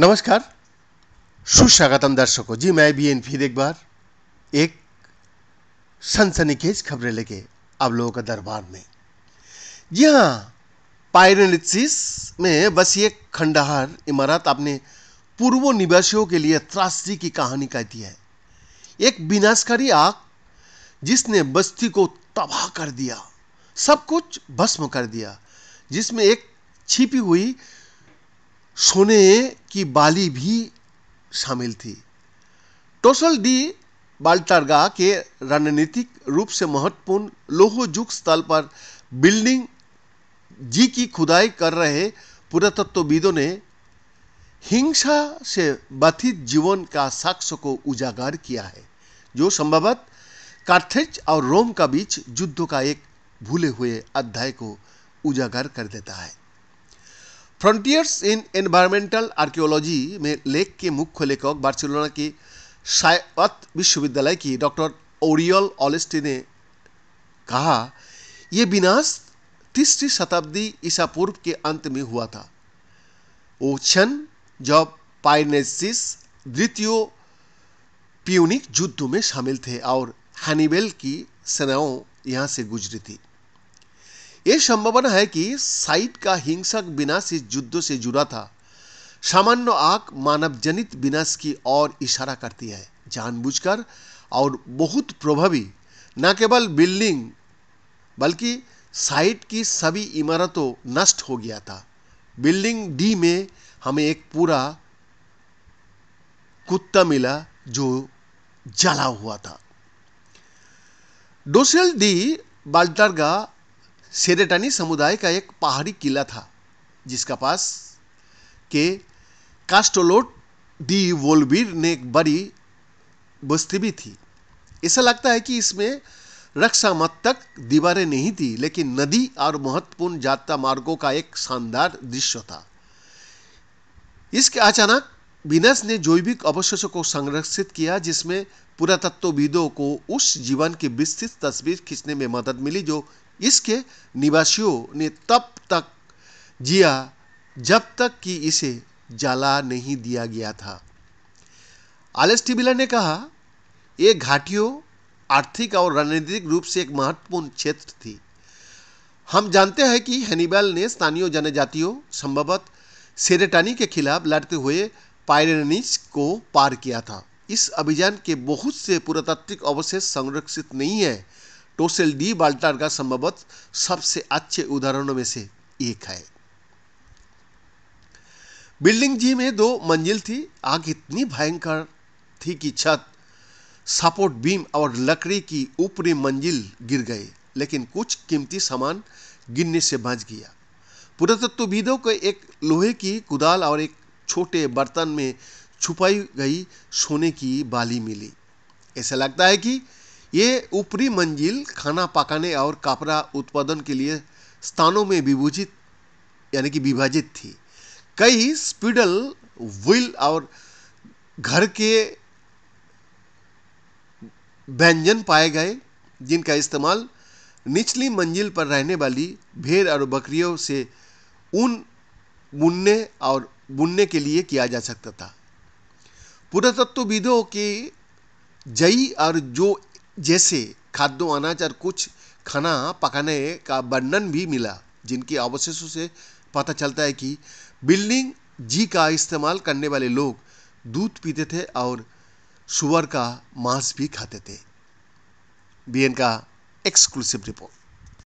नमस्कार, सुस्वागतम दर्शकों जी। मैं भी फिर एक बार एक सनसनीखेज खबरें लेके आप लोगों का दरबार में। जी हाँ, पायरेनिसिस में बसी एक खंडहर इमारत अपने पूर्व निवासियों के लिए त्रासदी की कहानी कहती है। एक विनाशकारी आग जिसने बस्ती को तबाह कर दिया, सब कुछ भस्म कर दिया, जिसमें एक छिपी हुई सोने की बाली भी शामिल थी। टोसल डी बाल्टारगा के रणनीतिक रूप से महत्वपूर्ण लोहयुक्त स्थल पर बिल्डिंग जी की खुदाई कर रहे पुरातत्वविदों ने हिंसा से व्यथित जीवन का साक्ष्य को उजागर किया है, जो संभवतः कार्थेज और रोम का बीच युद्ध का एक भूले हुए अध्याय को उजागर कर देता है। फ्रंटियर्स इन एनवायरमेंटल आर्कियोलॉजी में लेख के मुख्य लेखक बार्सिलोना की सायत विश्वविद्यालय की डॉक्टर ओरियल ऑलेस्टी ने कहा, यह विनाश 3वीं शताब्दी ईसा पूर्व के अंत में हुआ था। वो क्षण जब पायरेनिसिस द्वितीय प्यूनिक युद्ध में शामिल थे और हैनिबल की सेनाओं यहां से गुजरी थी। यह संभावना है कि साइट का हिंसक विनाश इस युद्ध से जुड़ा था। सामान्य आग मानव जनित विनाश की ओर इशारा करती है, जानबूझकर और बहुत प्रभावी। न केवल बिल्डिंग बल्कि साइट की सभी इमारतों नष्ट हो गया था। बिल्डिंग डी में हमें एक पूरा कुत्ता मिला जो जला हुआ था। डोसेल डी बाल्टारगा सेरेटानी समुदाय का एक पहाड़ी किला था, जिसका पास के कास्टोलोट डी वोल्बिर ने एक बड़ी बस्ती भी थी। ऐसा लगता है कि इसमें रक्षात्मक दीवारें नहीं थी, लेकिन नदी और महत्वपूर्ण यात्रा मार्गों का एक शानदार दृश्य था। इसके अचानक विनाश ने जैविक अवशेषों को संरक्षित किया, जिसमें पुरातत्वविदों को उस जीवन की विस्तृत तस्वीर खींचने में मदद मिली जो इसके निवासियों ने तब तक जिया जब तक कि इसे जला नहीं दिया गया था। आलेस्टिबिला ने कहा, यह घाटियों आर्थिक और रणनीतिक रूप से एक महत्वपूर्ण क्षेत्र थी। हम जानते हैं कि हैनिबल ने स्थानीय जनजातियों, संभवतः सेरेटानी के खिलाफ लड़ते हुए पायरेनिस को पार किया था। इस अभियान के बहुत से पुरातात्विक अवशेष संरक्षित नहीं है। टोसेल डी बाल्टारगा संभवतः सबसे अच्छे उदाहरणों में से एक है। बिल्डिंग जी में 2 मंजिल थी। आग इतनी भयंकर थी कि छत, सपोर्ट बीम और लकड़ी की ऊपरी मंजिल गिर गए, लेकिन कुछ कीमती सामान गिरने से बच गया। पुरातत्वविदों को एक लोहे की कुदाल और एक छोटे बर्तन में छुपाई गई सोने की बाली मिली। ऐसा लगता है कि ये ऊपरी मंजिल खाना पकाने और कपड़ा उत्पादन के लिए स्थानों में विभाजित थी। कई स्पिडल व्हील और घर के व्यंजन पाए गए, जिनका इस्तेमाल निचली मंजिल पर रहने वाली भेड़ और बकरियों से ऊन बुनने के लिए किया जा सकता था। पुरातत्वविदों के जई और जो जैसे खाद्य अनाज और कुछ खाना पकाने का वर्णन भी मिला, जिनके अवशेषों से पता चलता है कि बिल्डिंग जी का इस्तेमाल करने वाले लोग दूध पीते थे और सुअर का मांस भी खाते थे। बीएन का एक्सक्लूसिव रिपोर्ट।